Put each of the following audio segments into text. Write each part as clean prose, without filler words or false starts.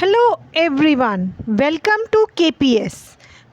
Hello everyone, welcome to KPS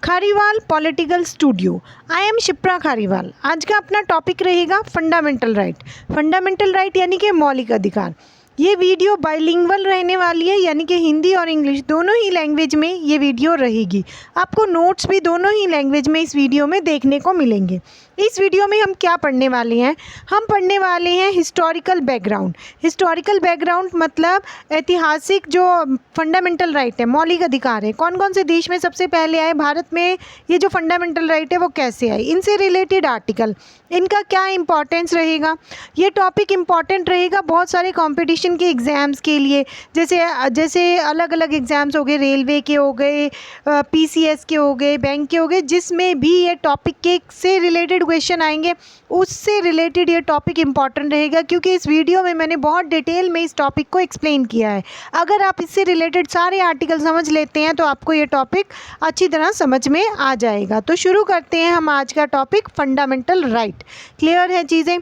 Khariwal political studio. I am Shipra Khariwal. आज का अपना टॉपिक रहेगा फंडामेंटल राइट। फंडामेंटल राइट यानी कि मौलिक अधिकार। ये वीडियो बाइलिंगुअल रहने वाली है, यानी कि हिंदी और इंग्लिश दोनों ही लैंग्वेज में ये वीडियो रहेगी। आपको नोट्स भी दोनों ही लैंग्वेज में इस वीडियो में देखने को मिलेंगे। इस वीडियो में हम क्या पढ़ने वाले हैं? हम पढ़ने वाले हैं हिस्टोरिकल बैकग्राउंड। हिस्टोरिकल बैकग्राउंड मतलब ऐतिहासिक जो फंडामेंटल राइट है, मौलिक अधिकार है, कौन कौन से देश में सबसे पहले आए, भारत में ये जो फंडामेंटल राइट है वो कैसे आए, इनसे रिलेटेड आर्टिकल, इनका क्या इंपॉर्टेंस रहेगा। ये टॉपिक इम्पॉर्टेंट रहेगा बहुत सारे कंपटीशन के एग्ज़ाम्स के लिए, जैसे अलग अलग एग्ज़ाम्स हो गए, रेलवे के हो गए, PCS के हो गए, बैंक के हो गए, जिसमें भी ये टॉपिक के से रिलेटेड क्वेश्चन आएंगे, उससे रिलेटेड ये टॉपिक इम्पॉर्टेंट रहेगा, क्योंकि इस वीडियो में मैंने बहुत डिटेल में इस टॉपिक को एक्सप्लेन किया है। अगर आप इससे रिलेटेड सारे आर्टिकल समझ लेते हैं तो आपको ये टॉपिक अच्छी तरह समझ में आ जाएगा। तो शुरू करते हैं हम आज का टॉपिक फंडामेंटल राइट। क्लियर है चीज़ें?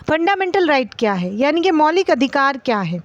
फंडामेंटल राइट क्या है, यानी कि मौलिक अधिकार क्या है।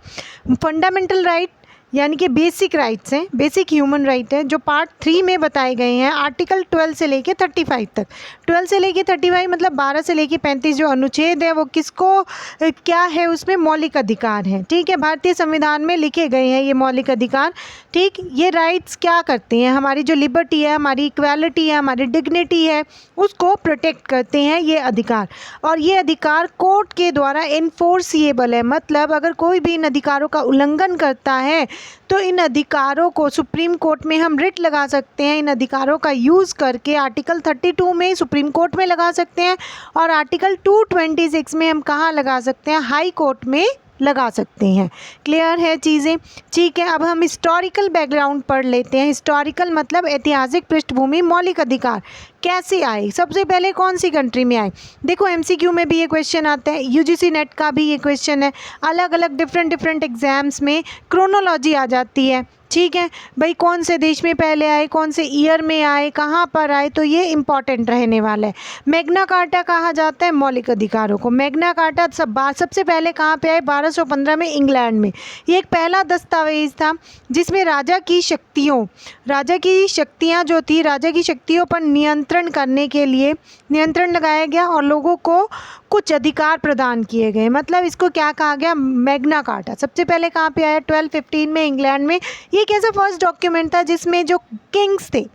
फंडामेंटल राइट यानी कि बेसिक राइट्स हैं, बेसिक ह्यूमन राइट है, जो पार्ट 3 में बताए गए हैं, आर्टिकल 12 से लेके 35 तक। 12 से लेके 35 मतलब 12 से लेके 35 जो अनुच्छेद है वो किसको क्या है, उसमें मौलिक अधिकार हैं। ठीक है, भारतीय संविधान में लिखे गए हैं ये मौलिक अधिकार। ठीक, ये राइट्स क्या करते हैं, हमारी जो लिबर्टी है, हमारी इक्वालिटी है, हमारी डिग्निटी है, उसको प्रोटेक्ट करते हैं ये अधिकार। और ये अधिकार कोर्ट के द्वारा इन्फोर्सिएबल है, मतलब अगर कोई भी इन अधिकारों का उल्लंघन करता है तो इन अधिकारों को सुप्रीम कोर्ट में हम रिट लगा सकते हैं। इन अधिकारों का यूज़ करके आर्टिकल 32 में सुप्रीम कोर्ट में लगा सकते हैं, और आर्टिकल 226 में हम कहाँ लगा सकते हैं, हाई कोर्ट में लगा सकते हैं। क्लियर है चीज़ें? ठीक है, अब हम हिस्टोरिकल बैकग्राउंड पढ़ लेते हैं। हिस्टोरिकल मतलब ऐतिहासिक पृष्ठभूमि। मौलिक अधिकार कैसे आए, सबसे पहले कौन सी कंट्री में आए। देखो MCQ में भी ये क्वेश्चन आता है, UGC नेट का भी ये क्वेश्चन है, अलग अलग डिफरेंट एग्जाम्स में क्रोनोलॉजी आ जाती है। ठीक है भाई, कौन से देश में पहले आए, कौन से ईयर में आए, कहाँ पर आए, तो ये इम्पॉर्टेंट रहने वाला है। मैग्ना कार्टा कहा जाता है मौलिक अधिकारों को। मैग्ना कार्टा सबसे पहले कहाँ पे आए, 1215 में इंग्लैंड में। ये एक पहला दस्तावेज था जिसमें राजा की शक्तियाँ जो थी, राजा की शक्तियों पर नियंत्रण करने के लिए नियंत्रण लगाया गया और लोगों को कुछ अधिकार प्रदान किए गए। मतलब इसको क्या कहा गया, मैग्ना कार्टा। सबसे पहले कहाँ पे आया, 1215 में इंग्लैंड में। ये एक ऐसा फर्स्ट डॉक्यूमेंट था जिसमें जो किंग्स थे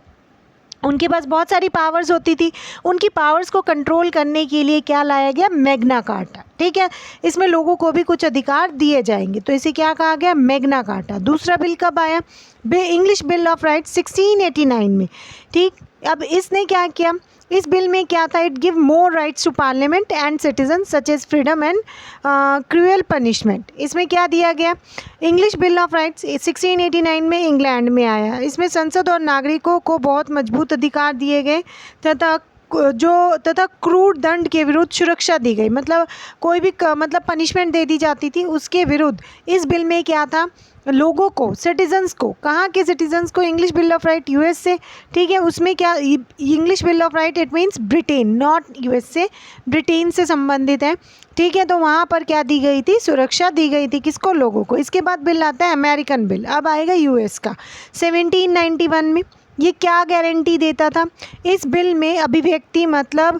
उनके पास बहुत सारी पावर्स होती थी, उनकी पावर्स को कंट्रोल करने के लिए क्या लाया गया, मैग्ना कार्टा। ठीक है, इसमें लोगों को भी कुछ अधिकार दिए जाएंगे, तो इसे क्या कहा गया, मैग्ना कार्टा। दूसरा बिल कब आया, इंग्लिश बिल ऑफ राइट्स 1689 में। ठीक, अब इसने क्या किया, इस बिल में क्या था, it give more rights to parliament and citizen such as freedom and cruel punishment. इसमें क्या दिया गया, इंग्लिश बिल ऑफ राइट्स 1689 में इंग्लैंड में आया। इसमें संसद और नागरिकों को बहुत मजबूत अधिकार दिए गए तथा क्रूर दंड के विरुद्ध सुरक्षा दी गई। मतलब कोई भी मतलब पनिशमेंट दे दी जाती थी, उसके विरुद्ध इस बिल में क्या था, लोगों को, सिटीजन्स को, कहाँ के सिटीजन्स को, English bill of right US से। ठीक है, उसमें क्या, English bill of right it means Britain, not US से, ब्रिटेन से संबंधित है। ठीक है, तो वहाँ पर क्या दी गई थी, सुरक्षा दी गई थी, किसको, लोगों को। इसके बाद बिल आता है अमेरिकन बिल, अब आएगा US का 1791 में। ये क्या गारंटी देता था, इस बिल में अभिव्यक्ति मतलब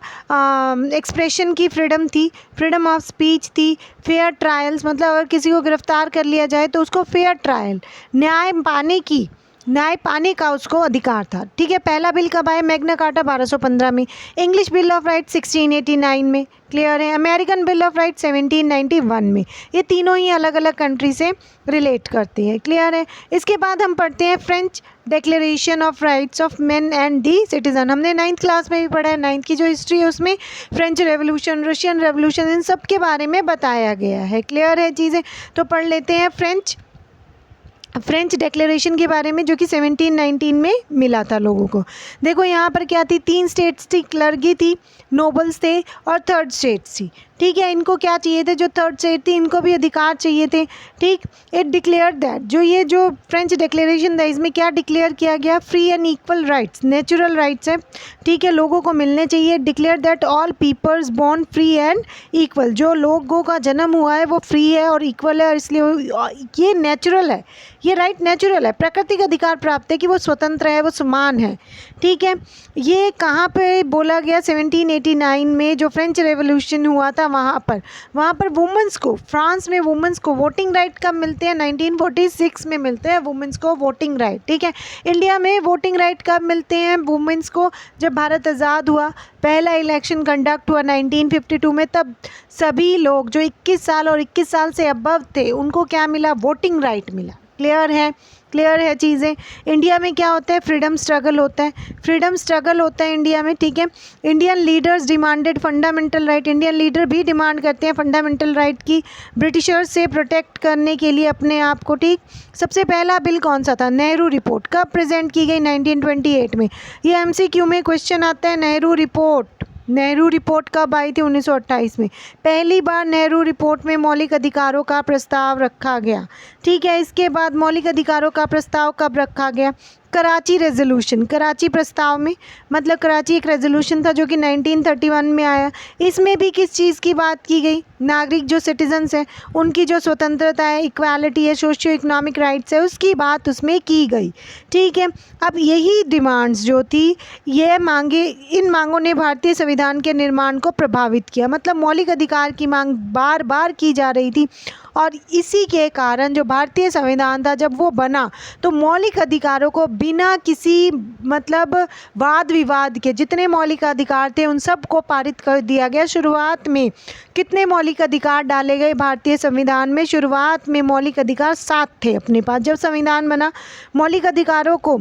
एक्सप्रेशन की फ्रीडम थी, फ्रीडम ऑफ स्पीच थी, फेयर ट्रायल्स मतलब अगर किसी को गिरफ्तार कर लिया जाए तो उसको फेयर ट्रायल, न्याय पाने का उसको अधिकार था। ठीक है, पहला बिल कब आया, मैग्ना कार्टा 1215 में, इंग्लिश बिल ऑफ राइट 1689 में। क्लियर है, अमेरिकन बिल ऑफ राइट 1791 में। ये तीनों ही अलग अलग कंट्री से रिलेट करते हैं। क्लियर है, इसके बाद हम पढ़ते हैं French declaration of rights of man and the citizen. हमने 9th क्लास में भी पढ़ा है, 9th की जो हिस्ट्री है उसमें फ्रेंच रेवोल्यूशन, रशियन रेवोल्यूशन, इन सब के बारे में बताया गया है। क्लियर है चीज़ें? तो पढ़ लेते हैं फ्रेंच डिक्लेरेशन के बारे में, जो कि 1719 में मिला था लोगों को। देखो यहाँ पर क्या थी, 3 स्टेट्स थी, क्लर्गी थी, नोबल्स थे और 3rd स्टेट्स थी। ठीक है, इनको क्या चाहिए थे, जो थर्ड स्टेट थी इनको भी अधिकार चाहिए थे। ठीक, इट डिक्लेयर दैट, जो फ्रेंच डिक्लेरेशन था इसमें क्या डिक्लेयर किया गया, free and equal rights, natural rights है। ठीक है, लोगों को मिलने चाहिए। Declare that all peoples born free and equal, जो लोगों का जन्म हुआ है वो फ्री है और इक्वल है, और इसलिए ये नेचुरल है, ये राइट नेचुरल है। प्राकृतिक अधिकार प्राप्त है कि वो स्वतंत्र है, वो समान है। ठीक है, ये कहाँ पे बोला गया, 1789 में जो फ्रेंच रेवोल्यूशन हुआ था वहाँ पर वुमेंस को, फ्रांस में वुमेंस को वोटिंग राइट कब मिलते हैं, 1946 में मिलते हैं वुमेंस को वोटिंग राइट। ठीक है, इंडिया में वोटिंग राइट कब मिलते हैं वुमेंस को, जब भारत आज़ाद हुआ, पहला इलेक्शन कंडक्ट हुआ 1952 में, तब सभी लोग जो 21 साल और 21 साल से अबव थे उनको क्या मिला, वोटिंग राइट मिला। क्लियर है चीज़ें। इंडिया में क्या होता है, फ्रीडम स्ट्रगल होता है इंडिया में। ठीक है, Indian leaders demanded fundamental right, Indian leader भी डिमांड करते हैं फंडामेंटल राइट की, ब्रिटिशर्स से प्रोटेक्ट करने के लिए अपने आप को। ठीक, सबसे पहला बिल कौन सा था, नेहरू रिपोर्ट, कब प्रेजेंट की गई, 1928 में। ये MCQ में क्वेश्चन आता है, नेहरू रिपोर्ट कब आई थी, 1928 में। पहली बार नेहरू रिपोर्ट में मौलिक अधिकारों का प्रस्ताव रखा गया। ठीक है, इसके बाद मौलिक अधिकारों का प्रस्ताव कब रखा गया, कराची रेजोल्यूशन, कराची प्रस्ताव में, मतलब कराची एक रेजोल्यूशन था जो कि 1931 में आया। इसमें भी किस चीज़ की बात की गई, नागरिक जो सिटीजन्स हैं उनकी जो स्वतंत्रता है, इक्वालिटी है, सोशियो इकोनॉमिक राइट्स है, उसकी बात उसमें की गई। ठीक है, अब यही डिमांड्स जो थी, ये मांगे, इन मांगों ने भारतीय संविधान के निर्माण को प्रभावित किया। मतलब मौलिक अधिकार की मांग बार बार की जा रही थी, और इसी के कारण जो भारतीय संविधान था जब वो बना तो मौलिक अधिकारों को बिना किसी मतलब वाद विवाद के, जितने मौलिक अधिकार थे उन सब को पारित कर दिया गया। शुरुआत में कितने मौलिक अधिकार डाले गए भारतीय संविधान में, शुरुआत में मौलिक अधिकार 7 थे अपने पास। जब संविधान बना, मौलिक अधिकारों को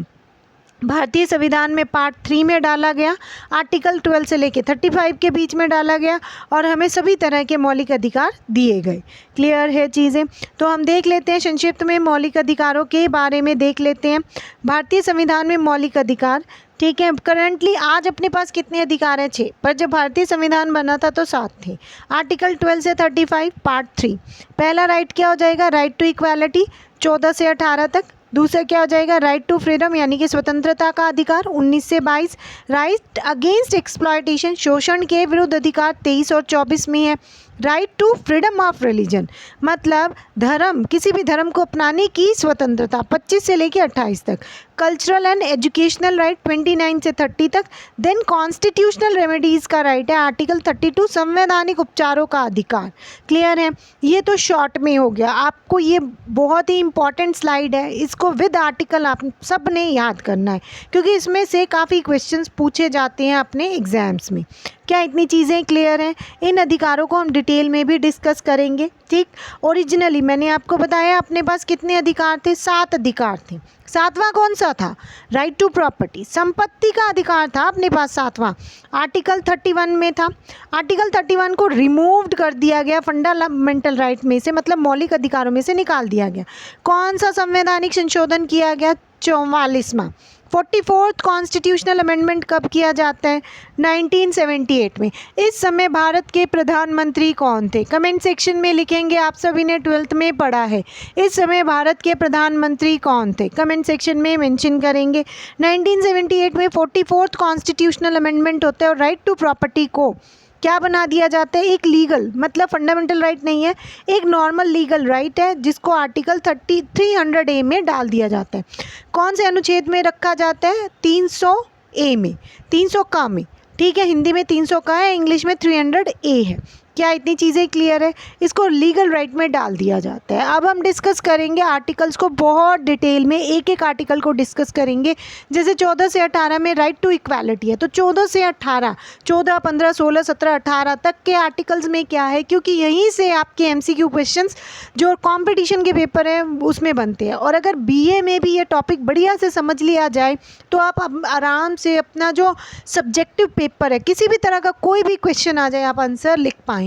भारतीय संविधान में पार्ट 3 में डाला गया, आर्टिकल 12 से लेके 35 के बीच में डाला गया, और हमें सभी तरह के मौलिक अधिकार दिए गए। क्लियर है चीज़ें। तो हम देख लेते हैं संक्षिप्त में मौलिक अधिकारों के बारे में देख लेते हैं। भारतीय संविधान में मौलिक अधिकार, ठीक है, करंटली आज अपने पास कितने अधिकार हैं, 6, पर जब भारतीय संविधान बना था तो 7 थे। आर्टिकल 12 से 35 पार्ट 3, पहला राइट क्या हो जाएगा, राइट टू इक्वालिटी 14 से 18 तक। दूसरा क्या हो जाएगा, राइट टू फ्रीडम यानी कि स्वतंत्रता का अधिकार 19 से 22। राइट अगेंस्ट एक्सप्लॉयटेशन, शोषण के विरुद्ध अधिकार 23 और 24 में है। Right to freedom of religion, मतलब धर्म, किसी भी धर्म को अपनाने की स्वतंत्रता 25 से लेकर 28 तक। कल्चरल एंड एजुकेशनल राइट 29 से 30 तक। देन कॉन्स्टिट्यूशनल रेमेडीज़ का राइट है आर्टिकल 32, संवैधानिक उपचारों का अधिकार। क्लियर है, ये तो शॉर्ट में हो गया। आपको ये बहुत ही इंपॉर्टेंट स्लाइड है, इसको विद आर्टिकल आप सब ने याद करना है, क्योंकि इसमें से काफ़ी क्वेश्चंस पूछे जाते हैं अपने एग्जाम्स में। क्या इतनी चीज़ें क्लियर हैं? इन अधिकारों को हम डिटेल में भी डिस्कस करेंगे। ठीक, ओरिजिनली मैंने आपको बताया अपने पास कितने अधिकार थे, 7 अधिकार थे। 7वां कौन सा था, राइट टू प्रॉपर्टी, संपत्ति का अधिकार था अपने पास 7वां, आर्टिकल 31 में था। आर्टिकल 31 को रिमूव्ड कर दिया गया फंडामेंटल राइट में से, मतलब मौलिक अधिकारों में से निकाल दिया गया। कौन सा संवैधानिक संशोधन किया गया, 44वां। 44th कॉन्स्टिट्यूशनल अमेंडमेंट कब किया जाता है, 1978 में। इस समय भारत के प्रधानमंत्री कौन थे, कमेंट सेक्शन में लिखेंगे, आप सभी ने 12th में पढ़ा है। इस समय भारत के प्रधानमंत्री कौन थे, कमेंट सेक्शन में मेंशन करेंगे। 1978 में 44th कॉन्स्टिट्यूशनल अमेंडमेंट होता है, और राइट टू प्रॉपर्टी को क्या बना दिया जाता है, एक लीगल, मतलब फंडामेंटल राइट नहीं है, एक नॉर्मल लीगल राइट है, जिसको आर्टिकल 300A में डाल दिया जाता है। कौन से अनुच्छेद में रखा जाता है, 300A में, 300 का में। ठीक है, हिंदी में 300 का है, इंग्लिश में 300A है। क्या इतनी चीज़ें क्लियर है? इसको लीगल राइट में डाल दिया जाता है। अब हम डिस्कस करेंगे आर्टिकल्स को बहुत डिटेल में, एक एक आर्टिकल को डिस्कस करेंगे। जैसे 14 से 18 में राइट टू इक्वालिटी है, तो 14 से 18, 14, 15, 16, 17, 18 तक के आर्टिकल्स में क्या है, क्योंकि यहीं से आपके MCQ क्वेश्चंस जो कंपटीशन के पेपर हैं उसमें बनते हैं। और अगर BA में भी ये टॉपिक बढ़िया से समझ लिया जाए तो आप आराम से अपना जो सब्जेक्टिव पेपर है, किसी भी तरह का कोई भी क्वेश्चन आ जाए, आप आंसर लिख पाएंगे।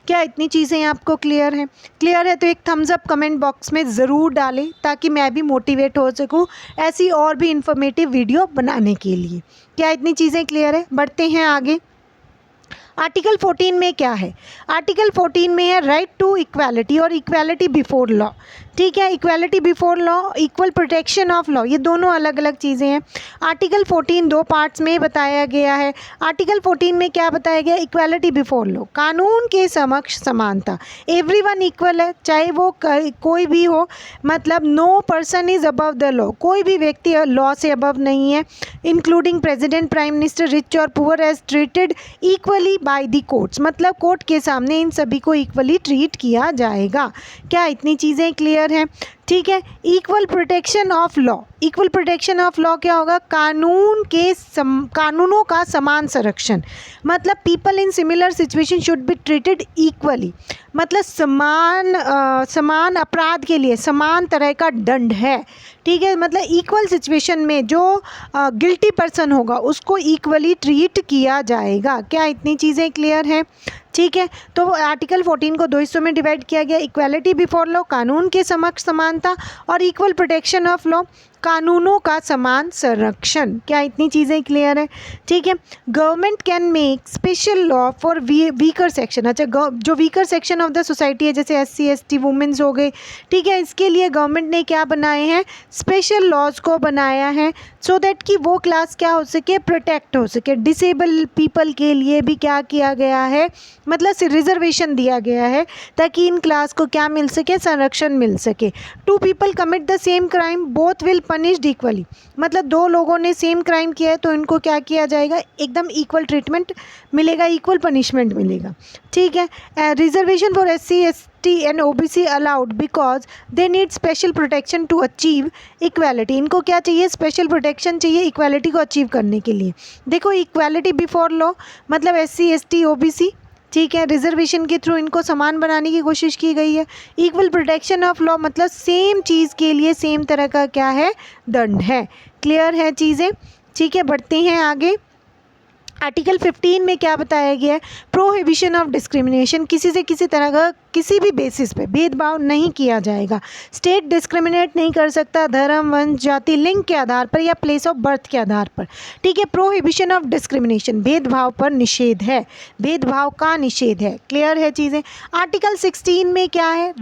क्या इतनी चीज़ें आपको क्लियर हैं? क्लियर है तो एक थम्स अप कमेंट बॉक्स में ज़रूर डालें, ताकि मैं भी मोटिवेट हो सकूं ऐसी और भी इंफॉर्मेटिव वीडियो बनाने के लिए। क्या इतनी चीज़ें क्लियर है? बढ़ते हैं आगे। आर्टिकल 14 में क्या है? आर्टिकल 14 में है राइट टू इक्वालिटी और इक्वालिटी बिफोर लॉ। ठीक है, equality before law, equal protection of law, ये दोनों अलग अलग चीज़ें हैं। आर्टिकल 14 दो पार्ट्स में बताया गया है। आर्टिकल 14 में क्या बताया गया? इक्वालिटी बिफोर लॉ, कानून के समक्ष समानता। एवरीवन इक्वल है, चाहे वो कोई भी हो, मतलब no person is above the law, कोई भी व्यक्ति लॉ से अबव नहीं है, including president, prime minister, rich और poor, are treated equally by the courts, मतलब कोर्ट के सामने इन सभी को इक्वली ट्रीट किया जाएगा। क्या इतनी चीज़ें क्लियर हैं? ठीक है। Equal protection of law, equal protection of law क्या होगा? कानूनों का समान संरक्षण, मतलब people in similar situation should be treated equally, मतलब समान अपराध के लिए समान तरह का दंड है। ठीक है, मतलब इक्वल सिचुएशन में जो गिल्टी पर्सन होगा उसको इक्वली ट्रीट किया जाएगा। क्या इतनी चीज़ें क्लियर हैं? ठीक है, तो आर्टिकल 14 को दो हिस्सों में डिवाइड किया गया, इक्वालिटी बिफोर लॉ, कानून के समक्ष समानता, और इक्वल प्रोटेक्शन ऑफ लॉ, कानूनों का समान संरक्षण। क्या इतनी चीज़ें क्लियर है? ठीक है। Government can make special law for weaker section, अच्छा जो weaker section of the society है, जैसे SC ST वुमेन्स हो गए, ठीक है, इसके लिए गवर्नमेंट ने क्या बनाए हैं? स्पेशल लॉज को बनाया है, सो दैट कि वो क्लास क्या हो सके? प्रोटेक्ट हो सके। डिसेबल पीपल के लिए भी क्या किया गया है? मतलब रिजर्वेशन दिया गया है ताकि इन क्लास को क्या मिल सके? संरक्षण मिल सके। Two people commit the same crime both will punished equally, मतलब दो लोगों ने सेम क्राइम किया है तो इनको क्या किया जाएगा? एकदम इक्वल ट्रीटमेंट मिलेगा, इक्वल पनिशमेंट मिलेगा। ठीक है। Reservation for SC ST and OBC allowed because they need special protection to achieve equality, इनको क्या चाहिए? स्पेशल प्रोटेक्शन चाहिए इक्वालिटी को अचीव करने के लिए। देखो, इक्वालिटी बिफोर लॉ मतलब SC ST OBC, ठीक है, रिजर्वेशन के थ्रू इनको समान बनाने की कोशिश की गई है। इक्वल प्रोटेक्शन ऑफ लॉ मतलब सेम चीज़ के लिए सेम तरह का क्या है? दंड है। क्लियर है चीज़ें? ठीक है, बढ़ते हैं आगे। आर्टिकल 15 में क्या बताया गया है? प्रोहिबिशन ऑफ डिस्क्रिमिनेशन, किसी से किसी तरह का किसी भी बेसिस पे भेदभाव नहीं किया जाएगा। स्टेट डिस्क्रिमिनेट नहीं कर सकता धर्म, वंश, जाति, लिंग के आधार पर या प्लेस ऑफ बर्थ के आधार पर। ठीक है, प्रोहिबिशन ऑफ डिस्क्रिमिनेशन, भेदभाव पर निषेध है, भेदभाव का निषेध है। क्लियर है चीज़ें? आर्टिकल 16 में क्या है?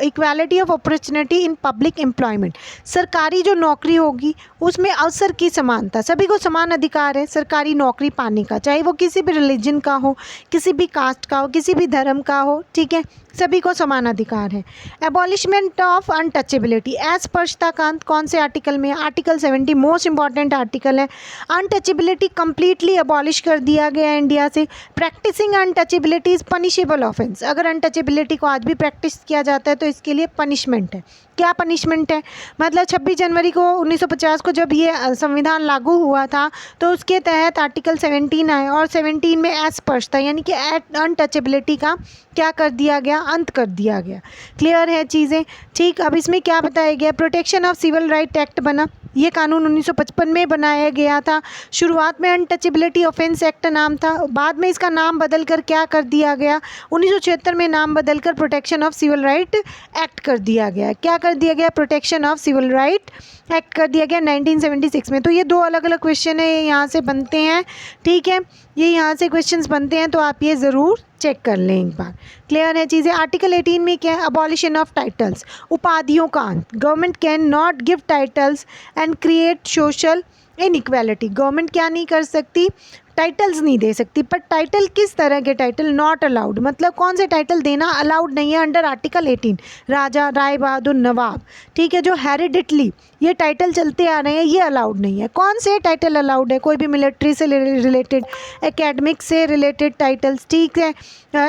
Equality of opportunity in public employment, सरकारी जो नौकरी होगी उसमें अवसर की समानता, सभी को समान अधिकार है सरकारी नौकरी पाने का, चाहे वो किसी भी रिलीजन का हो, किसी भी कास्ट का हो, किसी भी धर्म का हो। ठीक है, सभी को समान अधिकार है। एबॉलिशमेंट ऑफ अनटचेबिलिटी एज स्पर्शताकांत, कौन से आर्टिकल में? आर्टिकल 70, मोस्ट इंपॉर्टेंट आर्टिकल है। अनटचेबिलिटी कंप्लीटली अबॉलिश कर दिया गया है इंडिया से। Practicing untouchability is punishable offence, अगर अनटचेबिलिटी को आज भी प्रैक्टिस किया जाता है तो इसके लिए पनिशमेंट है। क्या पनिशमेंट है? मतलब 26 जनवरी को 1950 को जब ये संविधान लागू हुआ था तो उसके तहत आर्टिकल 17 आया और 17 में अस्पृश्यता यानी कि अनटचेबिलिटी का क्या कर दिया गया? अंत कर दिया गया। क्लियर है चीज़ें? ठीक, अब इसमें क्या बताया गया? Protection of civil right act बना, ये कानून 1955 में बनाया गया था। शुरुआत में अनटचेबिलिटी ऑफेंस एक्ट नाम था, बाद में इसका नाम बदल कर क्या कर दिया गया? 1976 में नाम बदल कर protection of civil right act कर दिया गया। क्या कर दिया गया? Protection of civil right act कर दिया गया 1976 में। तो ये दो अलग अलग क्वेश्चन है, ये यहाँ से बनते हैं। ठीक है, ये यहाँ से क्वेश्चंस बनते हैं तो आप ये ज़रूर चेक कर लें एक बार। क्लियर है चीज़ें? आर्टिकल 18 में क्या है? अबॉलिशन ऑफ टाइटल्स, उपाधियों का अंत। Government can not give titles and create social inequality, government क्या नहीं कर सकती? टाइटल्स नहीं दे सकती। पर टाइटल किस तरह के टाइटल? नॉट अलाउड, मतलब कौन से टाइटल देना अलाउड नहीं है अंडर आर्टिकल 18? राजा, राय बहादुर, नवाब, ठीक है, जो हेरिडिटली ये टाइटल चलते आ रहे हैं ये अलाउड नहीं है। कौन से टाइटल अलाउड है? कोई भी मिलिट्री से रिलेटेड, एकेडमिक से रिलेटेड टाइटल्स, ठीक है,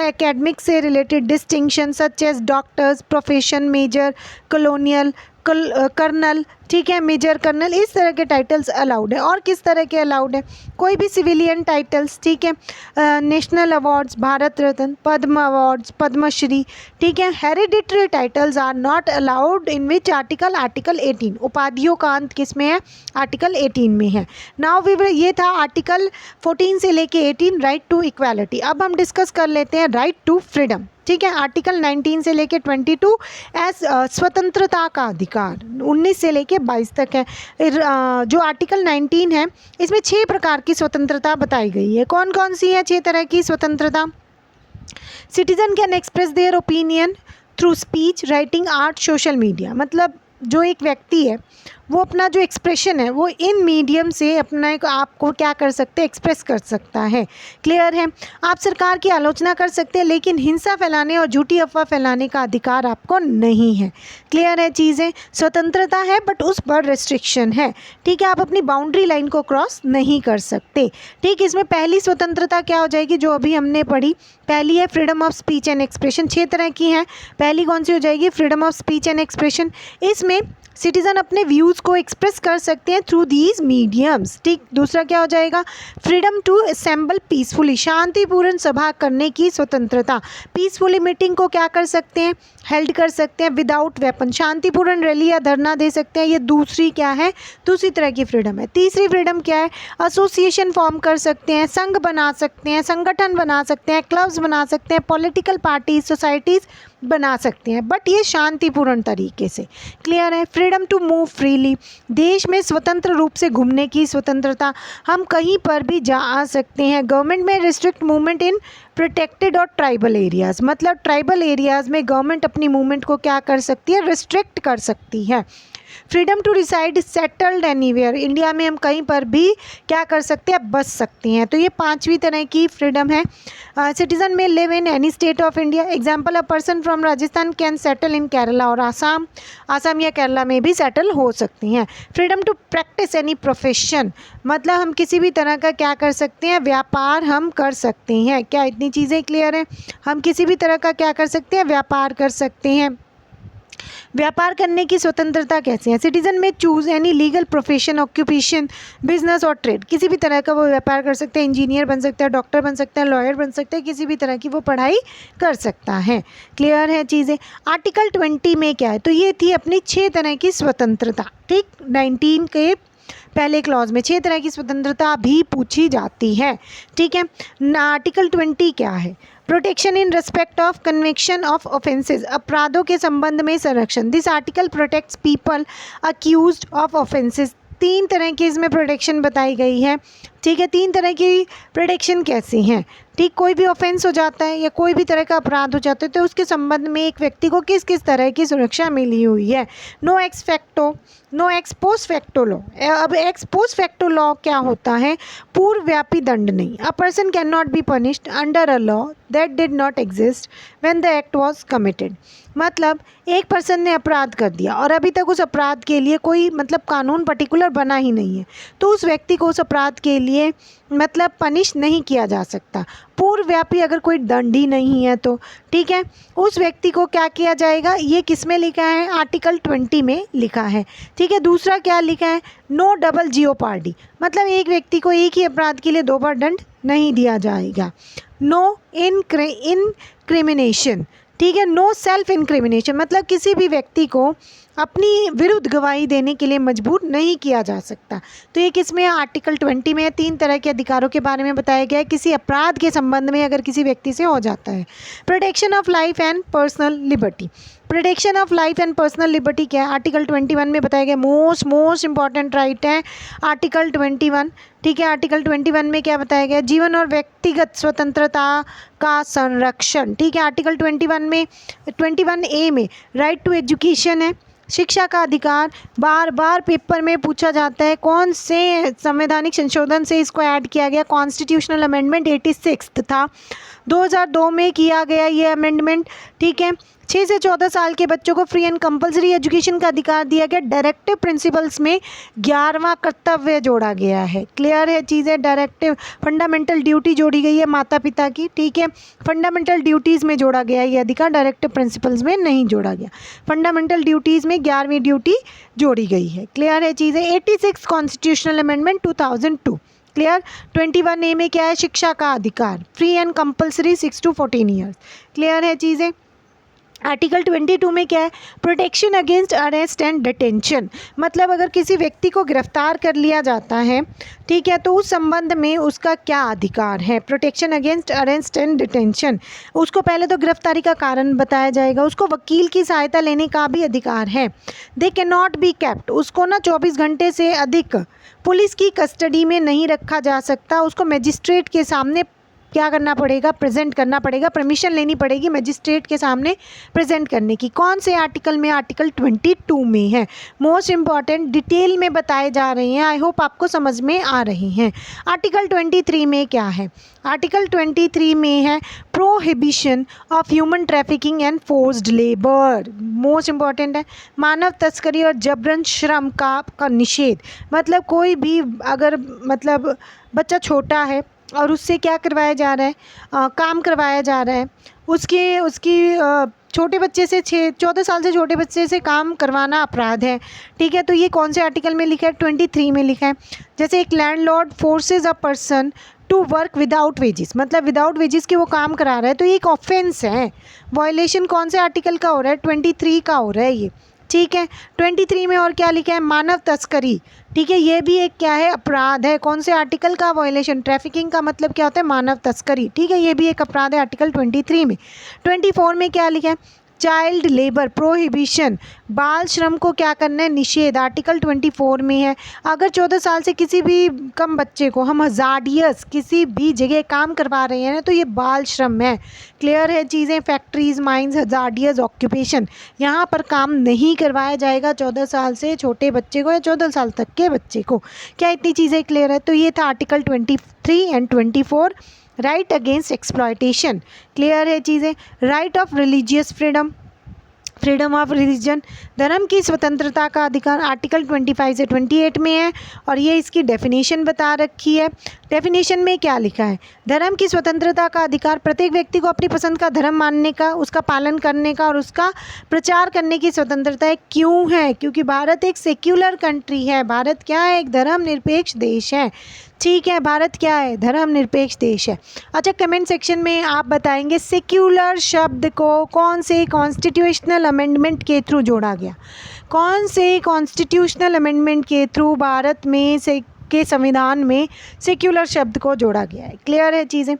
एकेडमिक से related distinction such as doctors, profession, major, colonial, colonel, ठीक है, मेजर कर्नल, इस तरह के टाइटल्स अलाउड है। और किस तरह के अलाउड है? कोई भी सिविलियन टाइटल्स, ठीक है, national awards, Bharat Ratna, Padma awards, Padmashri, ठीक है। Hereditary titles are not allowed in which article? Article 18। उपाधियों का अंत किस में है? आर्टिकल 18 में है। नाउ ये था आर्टिकल 14 से लेके 18, राइट टू इक्वालिटी। अब हम डिस्कस कर लेते हैं राइट टू फ्रीडम। ठीक है। आर्टिकल 19 से लेके 22 एस स्वतंत्रता का अधिकार 19 से लेके 22 तक है। जो आर्टिकल 19 है इसमें 6 प्रकार की स्वतंत्रता बताई गई है। कौन कौन सी है 6 तरह की स्वतंत्रता? Citizen can express their opinion through speech, writing, art, social media. मतलब जो एक व्यक्ति है वो अपना जो एक्सप्रेशन है वो इन मीडियम से अपना आपको क्या कर सकते हैं, एक्सप्रेस कर सकता है। क्लियर है। आप सरकार की आलोचना कर सकते हैं लेकिन हिंसा फैलाने और झूठी अफवाह फैलाने का अधिकार आपको नहीं है। क्लियर है चीज़ें। स्वतंत्रता है बट उस पर रिस्ट्रिक्शन है। ठीक है, आप अपनी बाउंड्री लाइन को क्रॉस नहीं कर सकते। ठीक, इसमें पहली स्वतंत्रता क्या हो जाएगी जो अभी हमने पढ़ी? पहली है freedom of speech and expression. 6 तरह की हैं। पहली कौन सी हो जाएगी? Freedom of speech and expression. इसमें सिटीजन अपने व्यूज़ को एक्सप्रेस कर सकते हैं थ्रू दीज मीडियम्स। ठीक, दूसरा क्या हो जाएगा? फ्रीडम टू असेंबल पीसफुली, शांतिपूर्ण सभा करने की स्वतंत्रता। पीसफुली मीटिंग को क्या कर सकते हैं? हेल्ड कर सकते हैं विदाउट वेपन। शांतिपूर्ण रैली या धरना दे सकते हैं। ये दूसरी क्या है? दूसरी तरह की फ्रीडम है। तीसरी फ्रीडम क्या है? एसोसिएशन फॉर्म कर सकते हैं, संघ बना सकते हैं, संगठन बना सकते हैं, क्लब्स बना सकते हैं, पॉलिटिकल पार्टीज, सोसाइटीज़ बना सकते हैं, बट ये शांतिपूर्ण तरीके से। क्लियर है। फ्रीडम टू मूव फ्रीली, देश में स्वतंत्र रूप से घूमने की स्वतंत्रता। हम कहीं पर भी जा आ सकते हैं। गवर्नमेंट में रिस्ट्रिक्ट मूवमेंट इन प्रोटेक्टेड और ट्राइबल एरियाज़, मतलब ट्राइबल एरियाज़ में गवर्नमेंट अपनी मूवमेंट को क्या कर सकती है? रिस्ट्रिक्ट कर सकती है। Freedom to reside settled anywhere, India में हम कहीं पर भी क्या कर सकते हैं? बस सकते हैं। तो ये 5वीं तरह की फ्रीडम है। सिटीजन में live in any state of India. Example, a person from Rajasthan can settle in Kerala और आसाम। आसाम या केरला में भी सेटल हो सकती हैं। Freedom to practice any profession, मतलब हम किसी भी तरह का क्या कर सकते हैं? व्यापार हम कर सकते हैं। क्या इतनी चीज़ें क्लियर हैं? हम किसी भी तरह का क्या कर सकते हैं? व्यापार कर सकते हैं। व्यापार करने की स्वतंत्रता कैसे है? सिटीजन में choose any legal profession, occupation, business और ट्रेड। किसी भी तरह का वो व्यापार कर सकते हैं। इंजीनियर बन सकता है, डॉक्टर बन सकता है, लॉयर बन सकता है, किसी भी तरह की वो पढ़ाई कर सकता है। क्लियर है चीज़ें। आर्टिकल 20 में क्या है? तो ये थी अपनी 6 तरह की स्वतंत्रता। ठीक, 19 के पहले क्लॉज में 6 तरह की स्वतंत्रता भी पूछी जाती है। ठीक है। आर्टिकल 20 क्या है? Protection in respect of conviction of offences, अपराधों के संबंध में संरक्षण। This article protects people accused of offences. 3 तरह की इसमें प्रोटेक्शन बताई गई है। ठीक है, 3 तरह की प्रोटेक्शन कैसी हैं? ठीक, कोई भी ऑफेंस हो जाता है या कोई भी तरह का अपराध हो जाता है तो उसके संबंध में एक व्यक्ति को किस किस तरह की सुरक्षा मिली हुई है? No ex facto, no ex post facto law. अब एक्स पोस्ट फैक्टो लॉ क्या होता है? पूर्वव्यापी दंड नहीं। A person can not be punished under a law that did not exist when the act was committed. मतलब एक पर्सन ने अपराध कर दिया और अभी तक उस अपराध के लिए कोई मतलब कानून पर्टिकुलर बना ही नहीं है तो उस व्यक्ति को उस अपराध के लिए मतलब पनिश नहीं किया जा सकता। पूर्वव्यापी अगर कोई दंड ही नहीं है तो ठीक है, उस व्यक्ति को क्या किया जाएगा? ये किस में लिखा है? आर्टिकल 20 में लिखा है। ठीक है, दूसरा क्या लिखा है? नो डबल जियोपार्डी, मतलब एक व्यक्ति को एक ही अपराध के लिए 2 बार दंड नहीं दिया जाएगा। नो इनक्रिमिनेशन, ठीक है, नो सेल्फ इनक्रिमिनेशन, मतलब किसी भी व्यक्ति को अपनी विरुद्ध गवाही देने के लिए मजबूर नहीं किया जा सकता। तो ये किसमें? आर्टिकल 20 में 3 तरह के अधिकारों के बारे में बताया गया है किसी अपराध के संबंध में अगर किसी व्यक्ति से हो जाता है। Protection of life and personal liberty, protection of life and personal liberty क्या है? आर्टिकल 21 में बताया गया। मोस्ट इंपॉर्टेंट राइट है आर्टिकल 21। ठीक है, आर्टिकल 21 में क्या बताया गया? जीवन और व्यक्तिगत स्वतंत्रता का संरक्षण। ठीक है, आर्टिकल 21 में 21A में राइट टू एजुकेशन है, शिक्षा का अधिकार। बार बार पेपर में पूछा जाता है कौन से संवैधानिक संशोधन से इसको ऐड किया गया? कॉन्स्टिट्यूशनल अमेंडमेंट 86 था, 2002 में किया गया ये अमेंडमेंट। ठीक है, 6 से 14 साल के बच्चों को फ्री एंड कंपलसरी एजुकेशन का अधिकार दिया गया। डायरेक्टिव प्रिंसिपल्स में 11वां कर्तव्य जोड़ा गया है। क्लियर है चीज़ें? डायरेक्टिव फंडामेंटल ड्यूटी जोड़ी गई है माता पिता की। ठीक है, फंडामेंटल ड्यूटीज़ में जोड़ा गया ये अधिकार, डायरेक्टिव प्रिंसिपल्स में नहीं जोड़ा गया। फंडामेंटल ड्यूटीज़ में 11वीं ड्यूटी जोड़ी गई है। क्लियर है चीज़ें? 86 कॉन्स्टिट्यूशनल अमेंडमेंट 2002। क्लियर? 21A में क्या है? शिक्षा का अधिकार, free and compulsory 6 to 14 years. Clear है चीज़ें? आर्टिकल 22 में क्या है, protection against arrest and detention, मतलब अगर किसी व्यक्ति को गिरफ्तार कर लिया जाता है, ठीक है, तो उस संबंध में उसका क्या अधिकार है। Protection against arrest and detention, उसको पहले तो गिरफ्तारी का कारण बताया जाएगा, उसको वकील की सहायता लेने का भी अधिकार है। They can not be kept, उसको ना 24 घंटे से अधिक पुलिस की कस्टडी में नहीं रखा जा सकता, उसको मजिस्ट्रेट के सामने क्या करना पड़ेगा, प्रेजेंट करना पड़ेगा, परमिशन लेनी पड़ेगी मजिस्ट्रेट के सामने प्रेजेंट करने की। कौन से आर्टिकल में, आर्टिकल 22 में है। मोस्ट इम्पॉर्टेंट डिटेल में बताए जा रहे हैं, आई होप आपको समझ में आ रही हैं। आर्टिकल 23 में क्या है, आर्टिकल 23 में है prohibition of human trafficking and forced labour, most important है, मानव तस्करी और जबरन श्रम का निषेध। मतलब कोई भी अगर मतलब बच्चा छोटा है और उससे क्या करवाया जा रहा है, काम करवाया जा रहा है, उसकी छोटे बच्चे से 14 साल से छोटे बच्चे से काम करवाना अपराध है, ठीक है। तो ये कौन से आर्टिकल में लिखा है, 23 में लिखा है। जैसे एक landlord forces a person to work without wages, मतलब विदाउट वेजेस के वो काम करा रहा है, तो ये एक ऑफेंस है। वायलेशन कौन से आर्टिकल का हो रहा है, 23 का हो रहा है ये, ठीक है। 23 में और क्या लिखा है, मानव तस्करी, ठीक है, ये भी एक क्या है, अपराध है। कौन से आर्टिकल का, वायलेशन। ट्रैफिकिंग का मतलब क्या होता है, मानव तस्करी, ठीक है, ये भी एक अपराध है आर्टिकल 23 में। 24 में क्या लिखा है, चाइल्ड लेबर प्रोहिबिशन, बाल श्रम को क्या करना है, निषेध, आर्टिकल 24 में है। अगर 14 साल से किसी भी कम बच्चे को हम हजार्डियस किसी भी जगह काम करवा रहे हैं ना, तो ये बाल श्रम है। क्लियर है चीज़ें, फैक्ट्रीज, माइंस, हजार्डियस ऑक्यूपेशन, यहाँ पर काम नहीं करवाया जाएगा 14 साल से छोटे बच्चे को या 14 साल तक के बच्चे को। क्या इतनी चीज़ें क्लियर है। तो ये था article 23 and 24। Right against exploitation, clear है चीज़ें। Right of religious freedom, freedom of religion, धर्म की स्वतंत्रता का अधिकार, आर्टिकल 25 से 28 में है। और ये इसकी डेफिनेशन बता रखी है। डेफिनेशन में क्या लिखा है, धर्म की स्वतंत्रता का अधिकार प्रत्येक व्यक्ति को अपनी पसंद का धर्म मानने का, उसका पालन करने का और उसका प्रचार करने की स्वतंत्रता है। क्यों है, क्योंकि भारत एक सेक्युलर कंट्री है। भारत क्या है, एक धर्मनिरपेक्ष देश है, ठीक है। भारत क्या है, धर्मनिरपेक्ष देश है। अच्छा, कमेंट सेक्शन में आप बताएंगे सेक्युलर शब्द को कौन से कॉन्स्टिट्यूशनल अमेंडमेंट के थ्रू जोड़ा गया, कौन से कॉन्स्टिट्यूशनल अमेंडमेंट के थ्रू भारत में के संविधान में सेक्युलर शब्द को जोड़ा गया है। क्लियर है चीज़ें।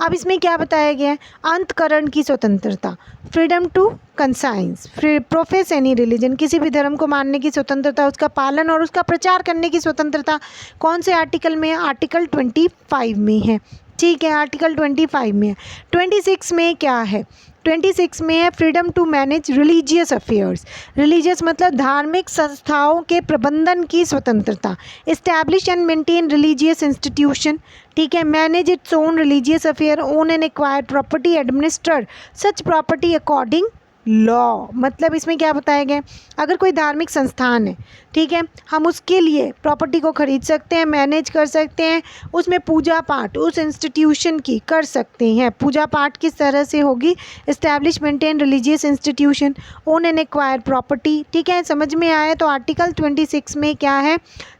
अब इसमें क्या बताया गया है, अंतकरण की स्वतंत्रता, freedom to conscience, profess any religion, किसी भी धर्म को मानने की स्वतंत्रता, उसका पालन और उसका प्रचार करने की स्वतंत्रता। कौन से आर्टिकल में है, आर्टिकल 25 में है, ठीक है, आर्टिकल 25 में है। 26 में क्या है, 26 में है freedom to manage religious affairs, religious मतलब धार्मिक संस्थाओं के प्रबंधन की स्वतंत्रता। Establish and maintain religious institution, ठीक है, manage its own religious affair, own and acquire property, administer such property according law. मतलब इसमें क्या बताया गया, अगर कोई धार्मिक संस्थान है, ठीक है, हम उसके लिए प्रॉपर्टी को खरीद सकते हैं, मैनेज कर सकते हैं, उसमें पूजा पाठ उस इंस्टीट्यूशन की कर सकते हैं। पूजा पाठ किस तरह से होगी, establish maintain religious institution, own and acquire property, ठीक है, समझ में आया। तो आर्टिकल 26 में क्या है,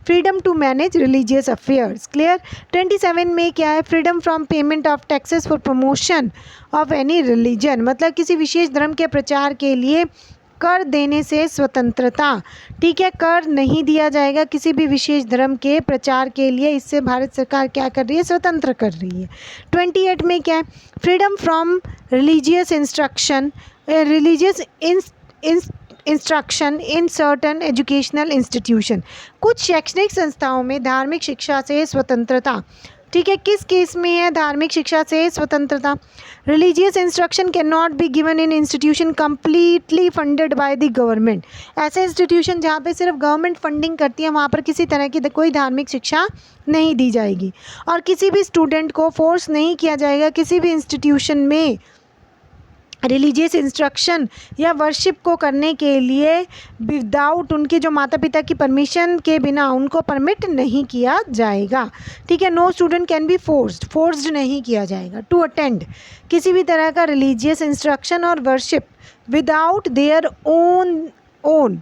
freedom to manage religious affairs. Clear. 27 में क्या है, freedom from payment of taxes for promotion of any religion, मतलब किसी विशेष धर्म के प्रचार के लिए कर देने से स्वतंत्रता, ठीक है, कर नहीं दिया जाएगा किसी भी विशेष धर्म के प्रचार के लिए, इससे भारत सरकार क्या कर रही है, स्वतंत्र कर रही है। 28 में क्या है, freedom from religious instruction, religious instruction in certain educational institution, कुछ शैक्षणिक संस्थाओं में धार्मिक शिक्षा से स्वतंत्रता, ठीक है, किस केस में है धार्मिक शिक्षा से स्वतंत्रता। Religious instruction can not be given in institution completely funded by the government, ऐसे इंस्टीट्यूशन जहाँ पे सिर्फ गवर्नमेंट फंडिंग करती है, वहाँ पर किसी तरह की कोई धार्मिक शिक्षा नहीं दी जाएगी। और किसी भी स्टूडेंट को फोर्स नहीं किया जाएगा किसी भी इंस्टीट्यूशन में रिलीजियस इंस्ट्रक्शन या वर्शिप को करने के लिए विदाउट उनके जो माता पिता की परमिशन के बिना उनको परमिट नहीं किया जाएगा, ठीक है। No student can be forced नहीं किया जाएगा टू अटेंड किसी भी तरह का रिलीजियस इंस्ट्रक्शन और वर्शिप विदाउट देयर ओन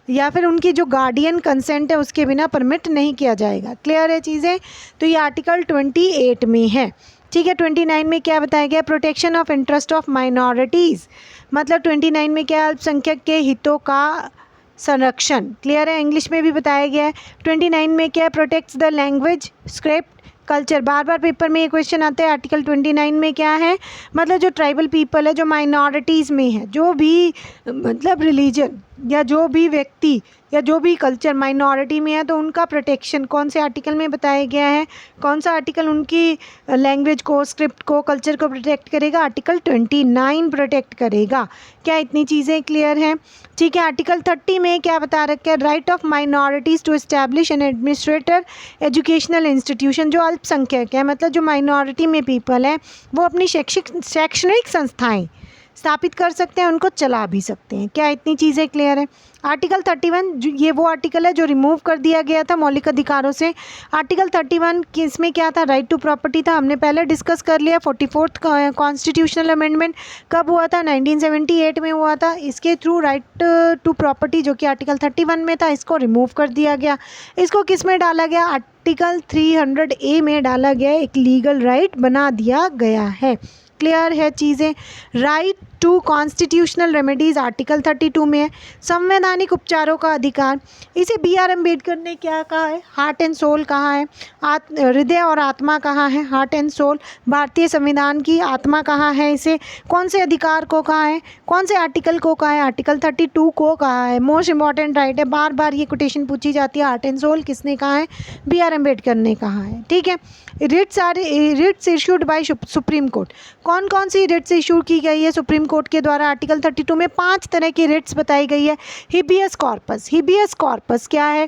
या फिर उनकी जो गार्डियन कंसेंट है उसके बिना परमिट नहीं किया जाएगा। क्लियर है चीज़ें। तो ये आर्टिकल 28 में है। ठीक है। 29 में क्या बताया गया, protection of interest of minorities, मतलब 29 में क्या, अल्पसंख्यक के हितों का संरक्षण, क्लियर है, इंग्लिश में भी बताया गया है। 29 में क्या है, protects the language, script, culture, bar bar paper में ये क्वेश्चन आता है। आर्टिकल 29 में क्या है, मतलब जो ट्राइबल पीपल है, जो माइनॉरिटीज़ में है, जो भी मतलब रिलीजन या जो भी व्यक्ति या जो भी कल्चर माइनॉरिटी में है, तो उनका प्रोटेक्शन कौन से आर्टिकल में बताया गया है, कौन सा आर्टिकल उनकी लैंग्वेज को, स्क्रिप्ट को, कल्चर को प्रोटेक्ट करेगा, आर्टिकल 29 प्रोटेक्ट करेगा। क्या इतनी चीज़ें क्लियर हैं? ठीक है। आर्टिकल 30 में क्या बता रखा है, right of minorities to establish and administrator educational institution, जो अल्पसंख्यक है, मतलब जो माइनॉरिटी में पीपल है, वो अपनी शैक्षणिक संस्थाएँ स्थापित कर सकते हैं, उनको चला भी सकते हैं। क्या इतनी चीज़ें क्लियर है? आर्टिकल 31 ये वो आर्टिकल है जो रिमूव कर दिया गया था मौलिक अधिकारों से। आर्टिकल 31 किसमें क्या था, राइट टू प्रॉपर्टी था, हमने पहले डिस्कस कर लिया। 44th कॉन्स्टिट्यूशनल अमेंडमेंट कब हुआ था, 1978 में हुआ था। इसके थ्रू राइट टू प्रॉपर्टी जो कि आर्टिकल 31 में था, इसको रिमूव कर दिया गया। इसको किस में डाला गया, आर्टिकल 300A में डाला गया, एक लीगल राइट बना दिया गया है। क्लियर है चीज़ें? Right to constitutional remedies article 32 में है। संवैधानिक उपचारों का अधिकार, इसे BR अम्बेडकर ने क्या कहा है, हार्ट एंड सोल कहा है। हृदय और आत्मा कहा है, हार्ट एंड सोल। भारतीय संविधान की आत्मा कहा है इसे। कौन से अधिकार को कहा है, कौन से आर्टिकल को कहा है, आर्टिकल 32 को कहा है। मोस्ट इंपॉर्टेंट राइट है, बार बार ये कोटेशन पूछी जाती है। हार्ट एंड सोल किसने कहा है, BR अम्बेडकर ने कहा है। ठीक है। Writs issued by supreme court, कौन कौन सी रिट्स इशू की गई है सुप्रीम कोर्ट के द्वारा, आर्टिकल 32 में 5 तरह की रिट्स बताई गई है। हिबियस कॉर्पस, हिबियस कॉर्पस क्या है,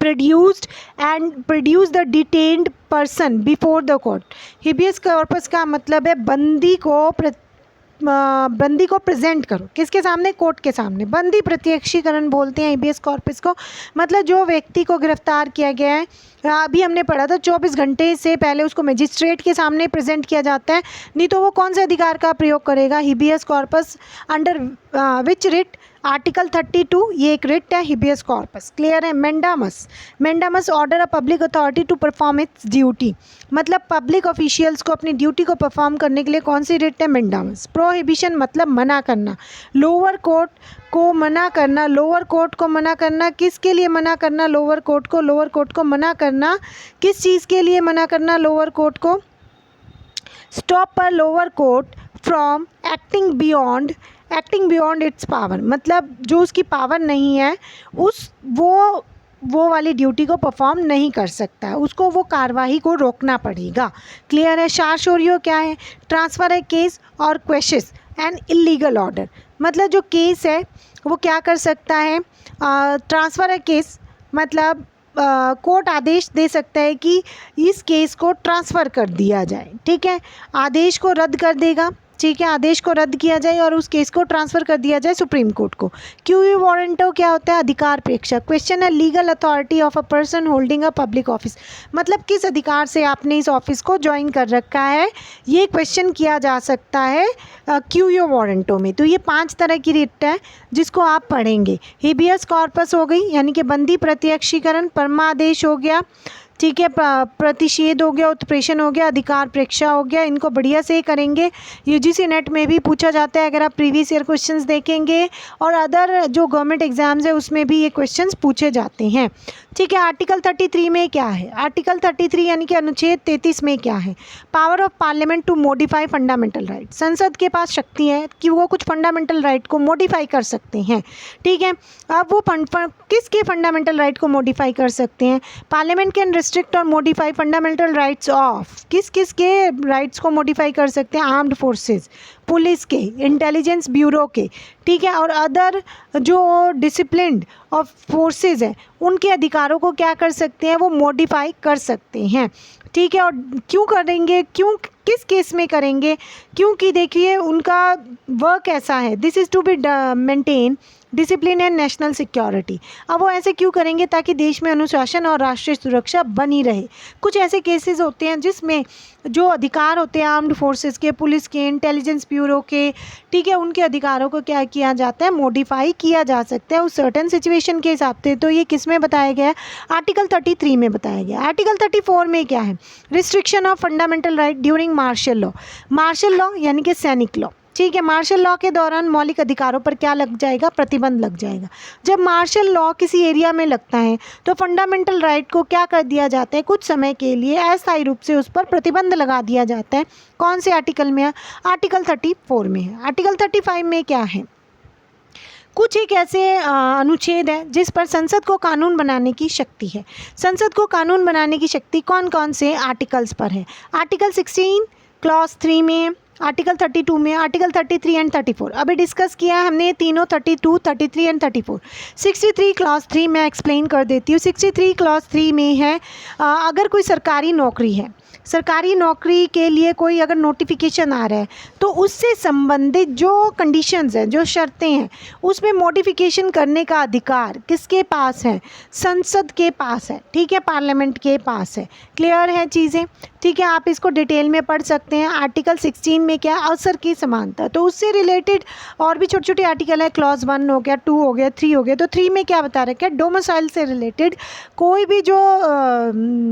produce the detained person before the court. Habeas corpus का मतलब है बंदी को प्रेजेंट करो, किसके सामने, कोर्ट के सामने। बंदी प्रत्यक्षीकरण बोलते हैं हिबियस कॉर्पस को, मतलब जो व्यक्ति को गिरफ्तार किया गया है, अभी हमने पढ़ा था 24 घंटे से पहले उसको मजिस्ट्रेट के सामने प्रेजेंट किया जाता है, नहीं तो वो कौन से अधिकार का प्रयोग करेगा, habeas corpus. Under which writ, article 32, ये एक रिट है, हिबियस कॉर्पस। क्लियर है? Mandamus, mandamus order a public authority to perform its duty, मतलब पब्लिक ऑफिशियल्स को अपनी ड्यूटी को परफॉर्म करने के लिए कौन सी रिट है, मेंडामस। प्रोहिबिशन मतलब मना करना, लोअर कोर्ट को मना करना, लोअर कोर्ट को मना करना, किसके लिए मना करना, लोअर कोर्ट को, लोअर कोर्ट को मना करना, किस चीज़ के लिए मना करना, लोअर कोर्ट को, stop a lower court from acting beyond it's power, मतलब जो उसकी पावर नहीं है, वो वाली ड्यूटी को परफॉर्म नहीं कर सकता है, उसको वो कार्रवाई को रोकना पड़ेगा। क्लियर है? शार्शोरियो क्या है, ट्रांसफ़र है केस और क्वेश्चन एंड इलीगल ऑर्डर, मतलब जो केस है वो क्या कर सकता है, ट्रांसफ़र है केस, मतलब कोर्ट आदेश दे सकता है कि इस केस को ट्रांसफ़र कर दिया जाए। ठीक है, आदेश को रद्द कर देगा। ठीक है, आदेश को रद्द किया जाए और उस केस को ट्रांसफ़र कर दिया जाए सुप्रीम कोर्ट को। क्यू वारंटो क्या होता है, अधिकार प्रेक्षक। क्वेश्चन है legal authority of a person holding a public office, मतलब किस अधिकार से आपने इस ऑफिस को ज्वाइन कर रखा है, ये क्वेश्चन किया जा सकता है क्यू वारंटो में। तो ये 5 तरह की रिट है जिसको आप पढ़ेंगे। हिबियस कॉर्पस हो गई, यानी कि बंदी प्रत्यक्षीकरण, परमादेश हो गया, ठीक है, प्रतिषेध हो गया, उत्प्रेषण हो गया, अधिकार प्रेक्षा हो गया। इनको बढ़िया से करेंगे, यूजीसी नेट में भी पूछा जाता है, अगर आप प्रीवियस ईयर क्वेश्चंस देखेंगे, और अदर जो गवर्नमेंट एग्जाम्स है उसमें भी ये क्वेश्चंस पूछे जाते हैं। ठीक है, आर्टिकल 33 में क्या है, आर्टिकल 33 यानी कि अनुच्छेद 33 में क्या है, power of parliament to modify fundamental right, संसद के पास शक्ति है कि वो कुछ फंडामेंटल राइट को मॉडिफाई कर सकते हैं। ठीक है, अब वो किसके फंडामेंटल राइट को मॉडिफाई कर सकते हैं, पार्लियामेंट कैन रिस्ट्रिक्ट और मॉडिफाई फंडामेंटल राइट्स ऑफ, किस के राइट्स को मॉडिफाई कर सकते हैं, आर्म्ड फोर्सेस, पुलिस के, इंटेलिजेंस ब्यूरो के। ठीक है, और अदर जो डिसिप्लिन्ड ऑफ फोर्सेस हैं उनके अधिकारों को क्या कर सकते हैं, वो मॉडिफाई कर सकते हैं। ठीक है, और क्यों करेंगे, क्यों, किस केस में करेंगे, क्योंकि देखिए उनका वर्क ऐसा है, this is to be maintain discipline and national security. अब वो ऐसे क्यों करेंगे? ताकि देश में अनुशासन और राष्ट्रीय सुरक्षा बनी रहे। कुछ ऐसे केसेस होते हैं जिसमें जो अधिकार होते हैं आर्म्ड फोर्सेस के, पुलिस के, इंटेलिजेंस ब्यूरो के, ठीक है, उनके अधिकारों को क्या किया जाता है? मॉडिफाई किया जा सकता है उस सर्टेन सिचुएशन के हिसाब से। तो ये किस में बताया गया है? आर्टिकल 33 में बताया गया। आर्टिकल 34 में क्या है? Restriction of fundamental right during martial law. Martial law यानी कि सैनिक लॉ, ठीक है। मार्शल लॉ के दौरान मौलिक अधिकारों पर क्या लग जाएगा? प्रतिबंध लग जाएगा। जब मार्शल लॉ किसी एरिया में लगता है तो फंडामेंटल राइट को क्या कर दिया जाता है? कुछ समय के लिए अस्थायी रूप से उस पर प्रतिबंध लगा दिया जाता है। कौन से आर्टिकल में है? आर्टिकल 34 में है। आर्टिकल 35 में क्या है? कुछ एक ऐसे अनुच्छेद है जिस पर संसद को कानून बनाने की शक्ति है। संसद को कानून बनाने की शक्ति कौन कौन से आर्टिकल्स पर है? आर्टिकल 16 क्लॉज 3 में, आर्टिकल 32 में, आर्टिकल 33 एंड 34। अभी डिस्कस किया है हमने तीनों, 32, 33 एंड 34। 63 क्लॉज 3 मैं एक्सप्लेन कर देती हूँ। 63 क्लॉज 3 में है अगर कोई सरकारी नौकरी है, सरकारी नौकरी के लिए कोई अगर नोटिफिकेशन आ रहा है तो उससे संबंधित जो कंडीशंस हैं, जो शर्तें हैं, उसमें मॉडिफिकेशन करने का अधिकार किसके पास है? संसद के पास है, ठीक है, पार्लियामेंट के पास है। क्लियर है चीज़ें? ठीक है, आप इसको डिटेल में पढ़ सकते हैं। आर्टिकल 16 में क्या? अवसर की समानता। तो उससे रिलेटेड और भी छोटे छोटे आर्टिकल है। क्लॉज 1 हो गया, 2 हो गया, 3 हो गया। तो 3 में क्या बता रखा है? डोमिसाइल से रिलेटेड कोई भी जो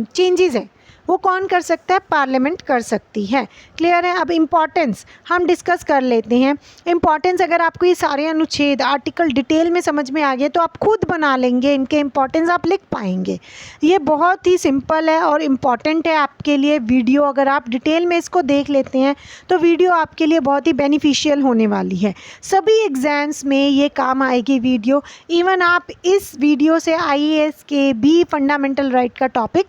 चेंजेस है वो कौन कर सकता है? पार्लियामेंट कर सकती है। क्लियर है? अब इम्पॉर्टेंस हम डिस्कस कर लेते हैं। इम्पॉर्टेंस अगर आपको ये सारे अनुच्छेद आर्टिकल डिटेल में समझ में आ गए तो आप खुद बना लेंगे, इनके इम्पॉर्टेंस आप लिख पाएंगे। ये बहुत ही सिंपल है और इम्पॉर्टेंट है आपके लिए वीडियो। अगर आप डिटेल में इसको देख लेते हैं तो वीडियो आपके लिए बहुत ही बेनिफिशियल होने वाली है। सभी एग्जाम्स में ये काम आएगी वीडियो। इवन आप इस वीडियो से IAS के भी फंडामेंटल राइट का टॉपिक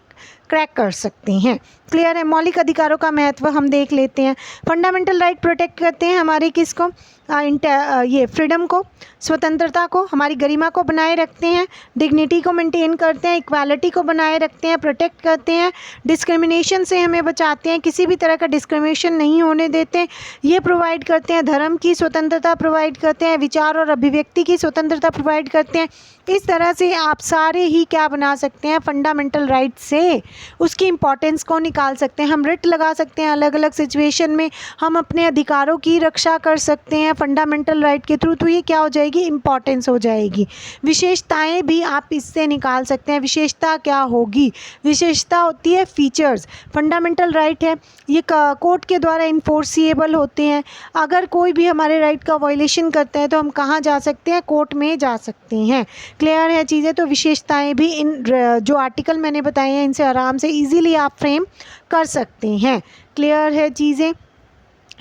क्रैक कर सकते हैं। क्लियर है? मौलिक अधिकारों का महत्व हम देख लेते हैं। फंडामेंटल राइट प्रोटेक्ट करते हैं हमारे किसको? ये फ्रीडम को, स्वतंत्रता को, हमारी गरिमा को बनाए रखते हैं, डिग्निटी को मेंटेन करते हैं, इक्वालिटी को बनाए रखते हैं, प्रोटेक्ट करते हैं, डिस्क्रिमिनेशन से हमें बचाते हैं, किसी भी तरह का डिस्क्रिमिनेशन नहीं होने देते, ये प्रोवाइड करते हैं, धर्म की स्वतंत्रता प्रोवाइड करते हैं, विचार और अभिव्यक्ति की स्वतंत्रता प्रोवाइड करते हैं। इस तरह से आप सारे ही क्या बना सकते हैं? फंडामेंटल राइट से उसकी इम्पॉर्टेंस को निकाल सकते हैं। हम रिट लगा सकते हैं अलग अलग सिचुएशन में, हम अपने अधिकारों की रक्षा कर सकते हैं फंडामेंटल राइट के थ्रू। तो ये क्या हो जाएगी? इम्पॉर्टेंस हो जाएगी। विशेषताएं भी आप इससे निकाल सकते हैं। विशेषता क्या होगी? विशेषता होती है फीचर्स। फंडामेंटल राइट है, ये कोर्ट के द्वारा इन्फोर्सिएबल होते हैं। अगर कोई भी हमारे राइट का वायलेशन करता है तो हम कहाँ जा सकते हैं? कोर्ट में जा सकते हैं। क्लियर है चीज़ें? तो विशेषताएं भी इन जो आर्टिकल मैंने बताए हैं इनसे आराम से इजीली आप फ्रेम कर सकते हैं। क्लियर है चीज़ें?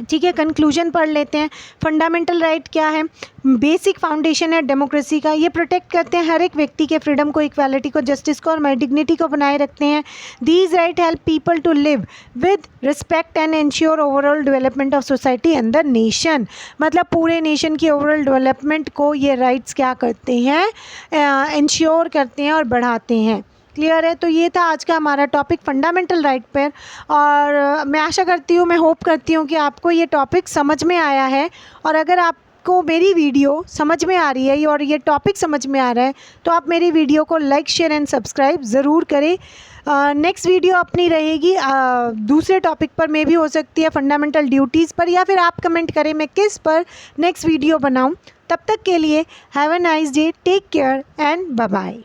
ठीक है, कंक्लूजन पढ़ लेते हैं। फंडामेंटल राइट क्या है? बेसिक फाउंडेशन है डेमोक्रेसी का। ये प्रोटेक्ट करते हैं हर एक व्यक्ति के फ्रीडम को, इक्वालिटी को, जस्टिस को और डिग्निटी को बनाए रखते हैं। These right help people to live with respect and ensure overall development of society and the nation. मतलब पूरे नेशन की ओवरऑल डेवलपमेंट को ये राइट्स क्या करते हैं? इंश्योर करते हैं और बढ़ाते हैं। क्लियर है? तो ये था आज का हमारा टॉपिक फंडामेंटल राइट पर। और मैं आशा करती हूँ, मैं होप करती हूँ कि आपको ये टॉपिक समझ में आया है। और अगर आपको मेरी वीडियो समझ में आ रही है और ये टॉपिक समझ में आ रहा है तो आप मेरी वीडियो को लाइक, शेयर एंड सब्सक्राइब ज़रूर करें। नेक्स्ट वीडियो अपनी रहेगी दूसरे टॉपिक पर, में भी हो सकती है फंडामेंटल ड्यूटीज़ पर, या फिर आप कमेंट करें मैं किस पर नेक्स्ट वीडियो बनाऊँ। तब तक के लिए have a nice day, take care and bye bye.